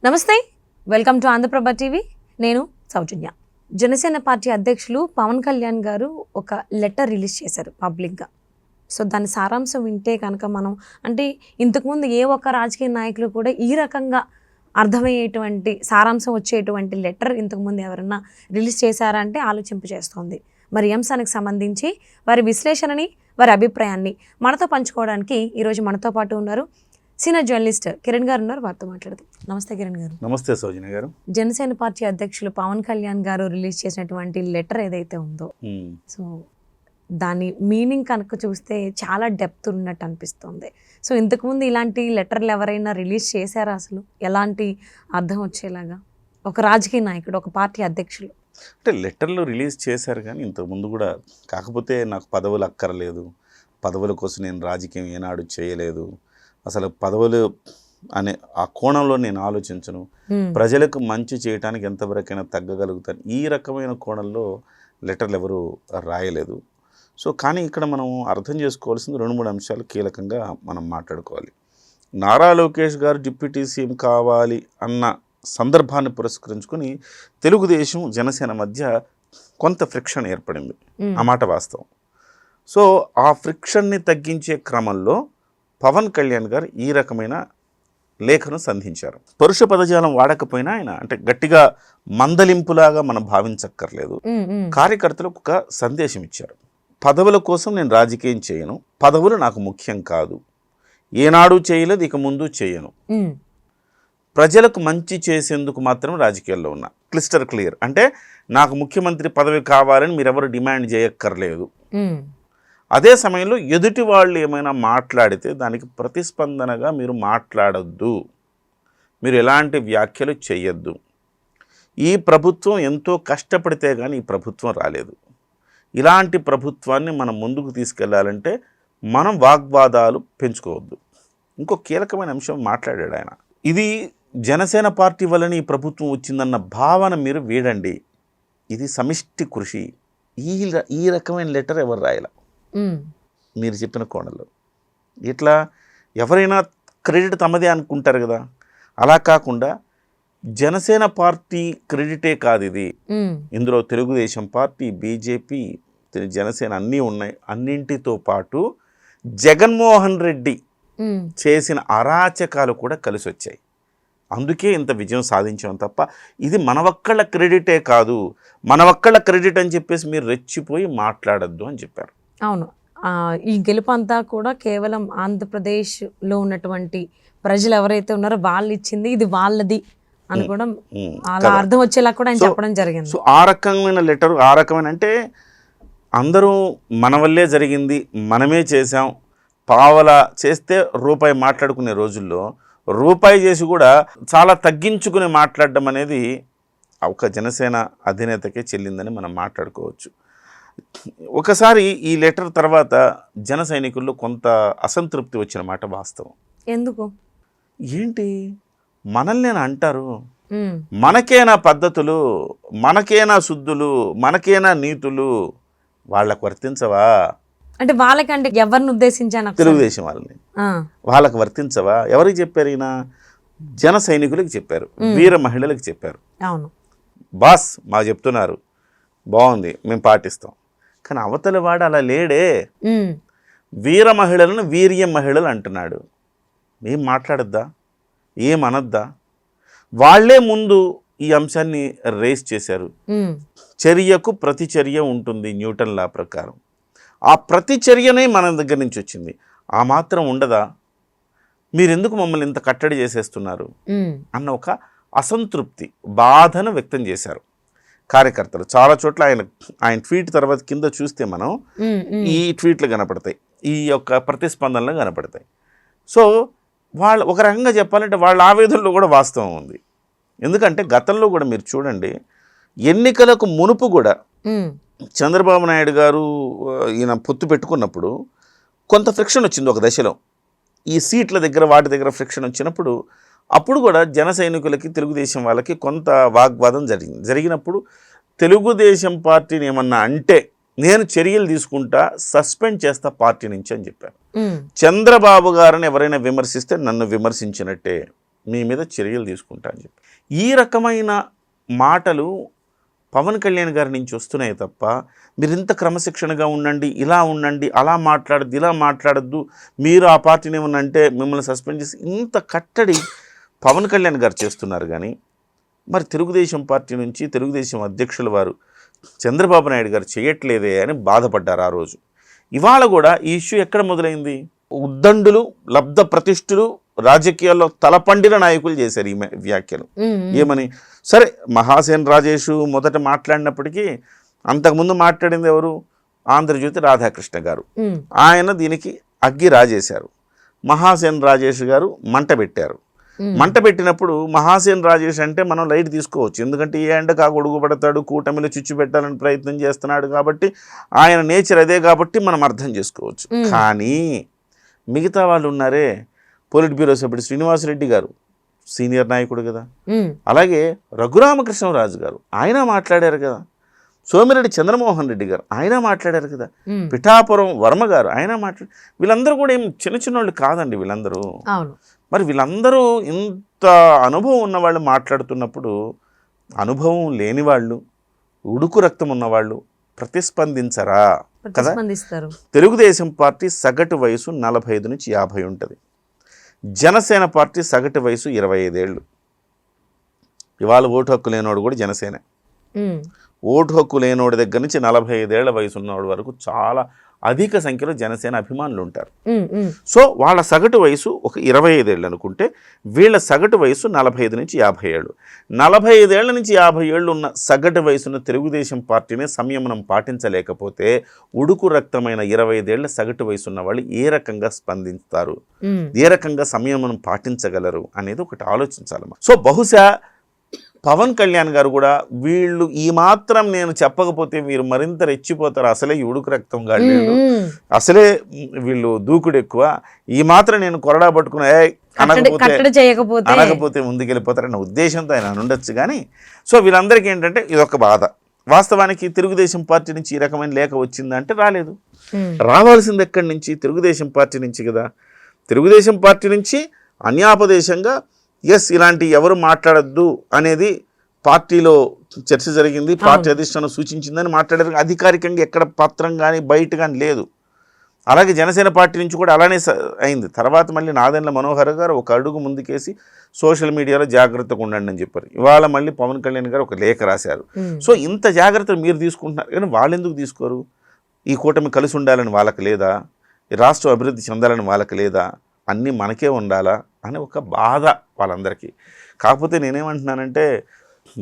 నమస్తే, welcome to Andhraprabha TV. నేను సౌజన్య. Janasena party అధ్యక్షులు పవన్ కళ్యాణ్ గారు ఒక లెటర్ రిలీజ్ చేశారు పబ్లిక్గా. సో దాని సారాంశం వింటే కనుక మనం అంటే ఇంతకుముందు ఏ ఒక్క రాజకీయ నాయకులు కూడా ఈ రకంగా అర్థమయ్యేటువంటి సారాంశం వచ్చేటువంటి లెటర్ ఇంతకుముందు ఎవరన్నా రిలీజ్ చేశారంటే ఆలోచింపు చేస్తోంది. మరి ఈ అంశానికి సంబంధించి వారి విశ్లేషణని, వారి అభిప్రాయాన్ని మనతో పంచుకోవడానికి ఈరోజు మనతో పాటు ఉన్నారు సీనియర్ జర్నలిస్ట్ కిరణ్ గారు ఉన్నారు. వారితో మాట్లాడదాం. నమస్తే కిరణ్ గారు. నమస్తే సౌజన్య గారు. జనసేన పార్టీ అధ్యక్షులు పవన్ కళ్యాణ్ గారు రిలీజ్ చేసినటువంటి లెటర్ ఏదైతే ఉందో, సో దాని మీనింగ్ కనుక చూస్తే చాలా డెప్త్ ఉన్నట్టు అనిపిస్తుంది. సో ఇంతకుముందు ఇలాంటి లెటర్లు ఎవరైనా రిలీజ్ చేశారా? అసలు ఎలాంటి అర్థం వచ్చేలాగా ఒక రాజకీయ నాయకుడు, ఒక పార్టీ అధ్యక్షులు అంటే లెటర్లు రిలీజ్ చేశారు కానీ ఇంతకుముందు కూడా. కాకపోతే నాకు పదవులు అక్కర్లేదు, పదవుల కోసం నేను రాజకీయం ఏనాడు చేయలేదు, అసలు పదవులు అనే ఆ కోణంలో నేను ఆలోచించను, ప్రజలకు మంచి చేయడానికి ఎంతవరకైనా తగ్గగలుగుతాను, ఈ రకమైన కోణంలో లెటర్లు ఎవరు రాయలేదు. సో కానీ ఇక్కడ మనం అర్థం చేసుకోవాల్సింది 2-3 అంశాలు కీలకంగా మనం మాట్లాడుకోవాలి. నారా లోకేష్ గారు డిప్యూటీ సీఎం కావాలి అన్న సందర్భాన్ని పురస్కరించుకొని తెలుగుదేశం జనసేన మధ్య కొంత ఫ్రిక్షన్ ఏర్పడింది. ఆ మాట వాస్తవం. సో ఆ ఫ్రిక్షన్ని తగ్గించే క్రమంలో పవన్ కళ్యాణ్ గారు ఈ రకమైన లేఖను సంధించారు. పరుష పదజాలం వాడకపోయినా ఆయన అంటే గట్టిగా మందలింపులాగా మనం భావించక్కర్లేదు. కార్యకర్తలకు ఒక సందేశం ఇచ్చారు. పదవుల కోసం నేను రాజకీయం చేయను, పదవులు నాకు ముఖ్యం కాదు, ఏనాడు చేయలేదు, ఇక ముందు చేయను, ప్రజలకు మంచి చేసేందుకు మాత్రం రాజకీయాల్లో ఉన్నా. క్లిస్టర్ క్లియర్. అంటే నాకు ముఖ్యమంత్రి పదవి కావాలని మీరెవరు డిమాండ్ చేయక్కర్లేదు. అదే సమయంలో ఎదుటి వాళ్ళు ఏమైనా మాట్లాడితే దానికి ప్రతిస్పందనగా మీరు మాట్లాడద్దు, మీరు ఎలాంటి వ్యాఖ్యలు చేయొద్దు. ఈ ప్రభుత్వం ఎంతో కష్టపడితే కానీ ఈ ప్రభుత్వం రాలేదు. ఇలాంటి ప్రభుత్వాన్ని మనం ముందుకు తీసుకెళ్లాలంటే మనం వాగ్వాదాలు పెంచుకోవద్దు. ఇంకో కీలకమైన అంశం మాట్లాడాడు ఆయన. ఇది జనసేన పార్టీ వలన ఈ ప్రభుత్వం వచ్చిందన్న భావన మీరు వీడండి, ఇది సమిష్టి కృషి. ఈ రకమైన లెటర్ ఎవరు రాయాల మీరు చెప్పిన కోణంలో. ఇట్లా ఎవరైనా క్రెడిట్ తమదే అనుకుంటారు కదా, అలా కాకుండా జనసేన పార్టీ క్రెడిటే కాదు ఇది. ఇందులో తెలుగుదేశం పార్టీ, బీజేపీ, జనసేన అన్నీ ఉన్నాయి. అన్నింటితో పాటు జగన్మోహన్ రెడ్డి చేసిన అరాచకాలు కూడా కలిసి వచ్చాయి. అందుకే ఇంత విజయం సాధించాం తప్ప ఇది మన ఒక్కళ్ళ క్రెడిటే కాదు, మన ఒక్కళ్ళ క్రెడిట్ అని చెప్పేసి మీరు రెచ్చిపోయి మాట్లాడద్దు అని చెప్పారు. అవును, ఈ గెలుపు అంతా కూడా కేవలం ఆంధ్రప్రదేశ్లో ఉన్నటువంటి ప్రజలు ఎవరైతే ఉన్నారో వాళ్ళు ఇచ్చింది, ఇది వాళ్ళది అని కూడా అలా అర్థం వచ్చేలా కూడా ఆయన చెప్పడం జరిగింది. సో ఆ రకమైన లెటర్, ఆ రకమైన అంటే అందరూ మన వల్లే జరిగింది, మనమే చేసాం, పావలా చేస్తే రూపాయి మాట్లాడుకునే రోజుల్లో రూపాయి చేసి కూడా చాలా తగ్గించుకుని మాట్లాడడం అనేది ఒక జనసేన అధినేతకే చెల్లిందని మనం మాట్లాడుకోవచ్చు. ఒకసారి ఈ లెటర్ తర్వాత జన సైనికుల్లో కొంత అసంతృప్తి వచ్చిన మాట వాస్తవం. ఎందుకు? ఏంటి మనల్ని అంటారు, మనకేనా పద్ధతులు, మనకేనా శుద్ధులు, మనకేనా నీతులు, వాళ్ళకు వర్తించవా? అంటే వాళ్ళకంటే ఎవరిని ఉద్దేశించాను? తెలుగుదేశం వాళ్ళని. వాళ్ళకు వర్తించవా? ఎవరికి చెప్పారు? ఈయన జన సైనికులకి చెప్పారు, వీర మహిళలకు చెప్పారు. అవును బాస్ మాకు చెప్తున్నారు, బాగుంది, మేము పాటిస్తాం. కానీ అవతల వాడు అలా లేడే. వీర మహిళలను వీర్య మహిళలు అంటున్నాడు. ఏం మాట్లాడద్దా, ఏం అనద్దా? వాళ్లే ముందు ఈ అంశాన్ని రేస్ చేశారు. చర్యకు ప్రతిచర్య ఉంటుంది న్యూటన్ లా ప్రకారం. ఆ ప్రతిచర్యనే మన దగ్గర నుంచి వచ్చింది. ఆ మాత్రం ఉండదా? మీరెందుకు మమ్మల్ని ఇంత కట్టడి చేసేస్తున్నారు అన్న ఒక అసంతృప్తి, బాధను వ్యక్తం చేశారు కార్యకర్తలు. చాలా చోట్ల ఆయన ట్వీట్ తర్వాత కింద చూస్తే మనం ఈ ట్వీట్లు కనపడతాయి, ఈ యొక్క ప్రతిస్పందనలు కనపడతాయి. సో వాళ్ళు ఒక రకంగా చెప్పాలంటే వాళ్ళ ఆవేదనలో కూడా వాస్తవం ఉంది. ఎందుకంటే గతంలో కూడా మీరు చూడండి, ఎన్నికలకు మునుపు కూడా చంద్రబాబు నాయుడు గారు ఈయన పొత్తు పెట్టుకున్నప్పుడు కొంత ఫ్రిక్షన్ వచ్చింది ఒక దశలో. ఈ సీట్ల దగ్గర వాటి దగ్గర ఫ్రిక్షన్ వచ్చినప్పుడు అప్పుడు కూడా జన సైనికులకి తెలుగుదేశం వాళ్ళకి కొంత వాగ్వాదం జరిగినప్పుడు తెలుగుదేశం పార్టీని ఏమన్నా అంటే నేను చర్యలు తీసుకుంటా, సస్పెండ్ చేస్తా పార్టీ నుంచి అని చెప్పారు. చంద్రబాబు గారిని ఎవరైనా విమర్శిస్తే నన్ను విమర్శించినట్టే, మీ మీద చర్యలు తీసుకుంటా అని చెప్పి ఈ రకమైన మాటలు పవన్ కళ్యాణ్ గారి నుంచి వస్తున్నాయి తప్ప మీరు ఇంత క్రమశిక్షణగా ఉండండి, ఇలా ఉండండి, అలా మాట్లాడద్దు, ఇలా మాట్లాడద్దు, మీరు ఆ పార్టీని ఏమన్నా అంటే మిమ్మల్ని సస్పెండ్ చేసి ఇంత కట్టడి పవన్ కళ్యాణ్ గారు చేస్తున్నారు. కానీ మరి తెలుగుదేశం పార్టీ నుంచి తెలుగుదేశం అధ్యక్షుల వారు చంద్రబాబు నాయుడు గారు చేయట్లేదే అని బాధపడ్డారు ఆ రోజు. ఇవాళ కూడా ఈ ఇష్యూ ఎక్కడ మొదలైంది? ఉద్దండులు, లబ్ధ ప్రతిష్ఠులు, రాజకీయాల్లో తలపండిన నాయకులు చేశారు ఈ వ్యాఖ్యలు. ఏమని? సరే, మహాసేన్ రాజేష్ మొదట మాట్లాడినప్పటికీ అంతకుముందు మాట్లాడింది ఎవరు? ఆంధ్రజ్యోతి రాధాకృష్ణ గారు. ఆయన దీనికి అగ్గి రాజేశారు. మహాసేన్ రాజేష్ గారు మంట పెట్టారు. మంట పెట్టినప్పుడు మహాసేన్ రాజేష్ అంటే మనం లైట్ తీసుకోవచ్చు, ఎందుకంటే ఏ ఎండకు ఆ గొడుగు పడతాడు, కూటమిలో చిచ్చు పెట్టాలని ప్రయత్నం చేస్తున్నాడు కాబట్టి ఆయన నేచర్ అదే కాబట్టి మనం అర్థం చేసుకోవచ్చు. కానీ మిగతా వాళ్ళు ఉన్నారే, పొలిట్ బ్యూరో సభ్యుడు శ్రీనివాసరెడ్డి గారు సీనియర్ నాయకుడు కదా, అలాగే రఘురామకృష్ణరాజు గారు ఆయన మాట్లాడారు కదా, సోమిరెడ్డి చంద్రమోహన్ రెడ్డి గారు ఆయన మాట్లాడారు కదా, పిఠాపురం వర్మ గారు ఆయన వీళ్ళందరూ కూడా ఏం చిన్న చిన్న వాళ్ళు కాదండి వీళ్ళందరూ. మరి వీళ్ళందరూ ఇంత అనుభవం ఉన్నవాళ్ళు మాట్లాడుతున్నప్పుడు అనుభవం లేని వాళ్ళు, ఉడుకు రక్తం ఉన్నవాళ్ళు ప్రతిస్పందించరా కదా? తెలుగుదేశం పార్టీ సగటు వయసు 45 నుంచి 50 ఉంటుంది. జనసేన పార్టీ సగటు వయసు 25 ఏళ్ళు. ఇవాళ ఓటు హక్కు లేనోడు కూడా జనసేన. ఓటు హక్కు లేనోడి దగ్గర నుంచి 45 ఏళ్ల వయసు ఉన్నవాడి వరకు చాలా అధిక సంఖ్యలో జనసేన అభిమానులు ఉంటారు. సో వాళ్ళ సగటు వయసు ఒక 25 ఏళ్ళు అనుకుంటే వీళ్ళ సగటు వయసు 45 నుంచి 50 ఏళ్ళు. 45 ఏళ్ల నుంచి 50 ఏళ్ళు ఉన్న సగటు వయసున్న తెలుగుదేశం పార్టీని సంయమనం పాటించలేకపోతే ఉడుకు రక్తమైన 25 ఏళ్ల సగటు వయసు ఉన్న వాళ్ళు ఏ రకంగా స్పందిస్తారు, ఏ రకంగా సంయమనం పాటించగలరు అనేది ఒకటి ఆలోచించాలి. సో బహుశా పవన్ కళ్యాణ్ గారు కూడా వీళ్ళు ఈ మాత్రం నేను చెప్పకపోతే మీరు మరింత రెచ్చిపోతారు, అసలే ఉడుకు రక్తం గాళ్ళు, అసలే వీళ్ళు దూకుడు ఎక్కువ, ఈ మాత్రం నేను కొరడా పట్టుకుని అనకపోతే ముందుకెళ్ళిపోతారన్న ఉద్దేశంతో ఆయన ఉండొచ్చు. కానీ సో వీళ్ళందరికీ ఏంటంటే ఇదొక బాధ. వాస్తవానికి తెలుగుదేశం పార్టీ నుంచి ఈ రకమైన లేఖ వచ్చిందంటే రాలేదు. రావాల్సింది ఎక్కడి నుంచి? తెలుగుదేశం పార్టీ నుంచి కదా. తెలుగుదేశం పార్టీ నుంచి అన్యాపదేశంగా ఇలాంటి ఎవరు మాట్లాడద్దు అనేది పార్టీలో చర్చ జరిగింది, పార్టీ అధిష్టానం సూచించిందని మాట్లాడారు. అధికారికంగా ఎక్కడ పత్రం కానీ బయట కానీ లేదు. అలాగే జనసేన పార్టీ నుంచి కూడా అలానే అయింది. తర్వాత మళ్ళీ నాదెండ్ల మనోహర్ గారు ఒక అడుగు ముందుకేసి సోషల్ మీడియాలో జాగ్రత్తగా ఉండండి అని చెప్పారు. ఇవాళ మళ్ళీ పవన్ కళ్యాణ్ గారు ఒక లేఖ రాశారు. సో ఇంత జాగ్రత్తలు మీరు తీసుకుంటున్నారు కానీ వాళ్ళు ఎందుకు తీసుకోరు? ఈ కూటమి కలిసి ఉండాలని వాళ్ళకి లేదా? ఈ రాష్ట్రం అభివృద్ధి చెందాలని వాళ్ళకి లేదా? అన్నీ మనకే ఉండాలా అని ఒక బాధ వాళ్ళందరికీ. కాకపోతే నేనేమంటున్నానంటే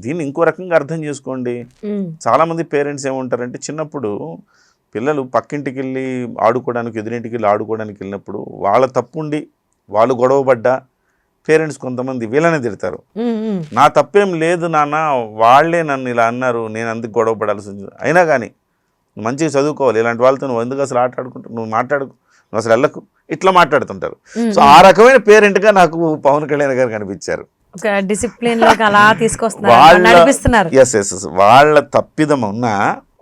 దీన్ని ఇంకో రకంగా అర్థం చేసుకోండి. చాలామంది పేరెంట్స్ ఏమంటారంటే చిన్నప్పుడు పిల్లలు పక్కింటికి వెళ్ళి ఆడుకోవడానికి, ఎదురింటికి వెళ్ళి ఆడుకోవడానికి వెళ్ళినప్పుడు వాళ్ళ తప్పుండి వాళ్ళు గొడవపడ్డా పేరెంట్స్ కొంతమంది వీళ్ళనే తిడతారు. నా తప్పేం లేదు నాన్న, వాళ్ళే నన్ను ఇలా అన్నారు, నేను అందుకు గొడవ పడాల్సి ఉంది. అయినా కానీ నువ్వు మంచిగా చదువుకోవాలి, ఇలాంటి వాళ్ళతో నువ్వు ఎందుకు అసలు ఆడుకుంటావు, నువ్వు మాట్లాడుకు, నువ్వు అసలు వెళ్ళకు, ఇట్లా మాట్లాడుతుంటారు. సో ఆ రకమైన పేరెంట్గా నాకు పవన్ కళ్యాణ్ గారు కనిపించారు. వాళ్ళ తప్పిదం ఉన్నా,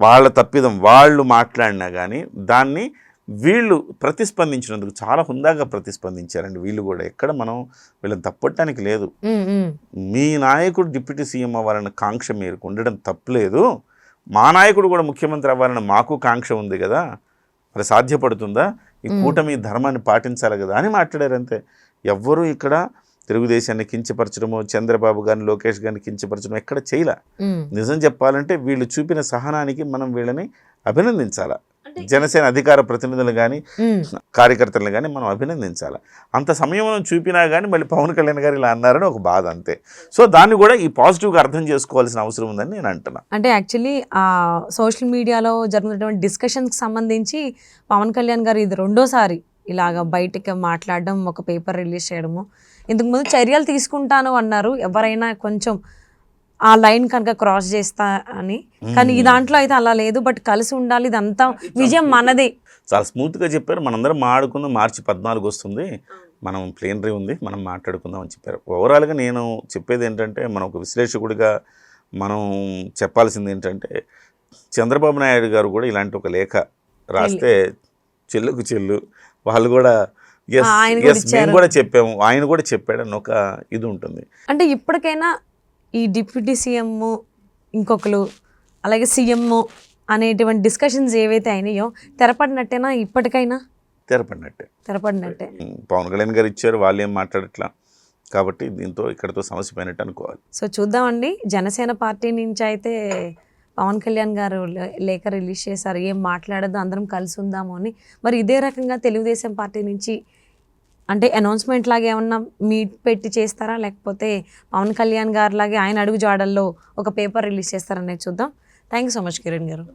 వాళ్ళ తప్పిదం వాళ్ళు మాట్లాడినా కానీ దాన్ని వీళ్ళు ప్రతిస్పందించినందుకు చాలా హుందాగా ప్రతిస్పందించారండి. వీళ్ళు కూడా ఎక్కడ మనం వీళ్ళని తప్పట్టడానికి లేదు. మీ నాయకుడు డిప్యూటీ సీఎం అవ్వాలన్న కాంక్ష మీకు ఉండడం తప్పులేదు, మా నాయకుడు కూడా ముఖ్యమంత్రి అవ్వాలని మాకు కాంక్ష ఉంది కదా, మరి సాధ్యపడుతుందా? ఈ కూటమి ధర్మాన్ని పాటించాలి కదా అని మాట్లాడారు అంతే. ఎవ్వరూ ఇక్కడ తెలుగుదేశాన్ని కించపరచడమో, చంద్రబాబు గారిని, లోకేష్ గారిని కించపరచడం ఎక్కడ చేయలే. నిజం చెప్పాలంటే వీళ్ళు చూపిన సహనానికి మనం వీళ్ళని అభినందించాలా. జనసేన అధికార ప్రతినిధులు కానీ కార్యకర్తలను కానీ మనం అభినందించాలి. అంత సమయం చూపినా కానీ మళ్ళీ పవన్ కళ్యాణ్ గారు ఇలా అన్నారని ఒక బాధ అంతే. సో దాన్ని కూడా ఈ పాజిటివ్గా అర్థం చేసుకోవాల్సిన అవసరం ఉందని నేను అంటున్నా. అంటే యాక్చువల్లీ సోషల్ మీడియాలో జరుగుతున్నటువంటి డిస్కషన్స్కి సంబంధించి పవన్ కళ్యాణ్ గారు ఇది రెండోసారి ఇలాగ బయటకి మాట్లాడడం, ఒక పేపర్ రిలీజ్ చేయడము. ఇంతకుముందు చర్యలు తీసుకుంటాను అన్నారు, ఎవరైనా కొంచెం ఆ లైన్ కనుక క్రాస్ చేస్తా అని. కానీ ఈ దాంట్లో అయితే అలా లేదు, బట్ కలిసి ఉండాలి, ఇదంతా విజయం మనదే. చాలా స్మూత్గా చెప్పారు. మనందరం మాట్లాడుకుందాం, మార్చి 14 వస్తుంది, మనం ప్లేనరీ ఉంది, మనం మాట్లాడుకుందాం అని చెప్పారు. ఓవరాల్గా నేను చెప్పేది ఏంటంటే, మనం ఒక విశ్లేషకుడిగా మనం చెప్పాల్సింది ఏంటంటే, చంద్రబాబు నాయుడు గారు కూడా ఇలాంటి ఒక లేఖ రాస్తే చెల్లుకు చెల్లు, వాళ్ళు కూడా ఎస్ ఆయన కూడా ఎస్ మేము ఇచ్చారు. కూడా చెప్పాము, ఆయన కూడా చెప్పాడని ఒక ఇది ఉంటుంది. అంటే ఇప్పటికైనా ఈ డిప్యూటీ సీఎం ఇంకొకరు అలాగే సీఎం అనేటువంటి డిస్కషన్స్ ఏవైతే అయినాయో తెరపడినట్టేనా ఇప్పటికైనా? తెరపడినట్టే. తెరపడినట్టే. పవన్ కళ్యాణ్ గారు ఇచ్చారు, వాళ్ళు ఏం మాట్లాడట్లా, కాబట్టి దీంతో ఇక్కడతో సమస్య పోయినట్టు అనుకోవాలి. సో చూద్దామండి, జనసేన పార్టీ నుంచి అయితే పవన్ కళ్యాణ్ గారు లేఖ రిలీజ్ చేశారు, ఏం మాట్లాడద్దు అందరం కలిసి ఉందాము అని. మరి ఇదే రకంగా తెలుగుదేశం పార్టీ నుంచి అంటే అనౌన్స్మెంట్ లాగా ఏమన్నా మీట్ పెట్టి చేస్తారా, లేకపోతే పవన్ కళ్యాణ్ గారు లాగే ఆయన అడుగు జాడల్లో ఒక పేపర్ రిలీజ్ చేస్తారనేది చూద్దాం. Thank you so much Kiran గారు.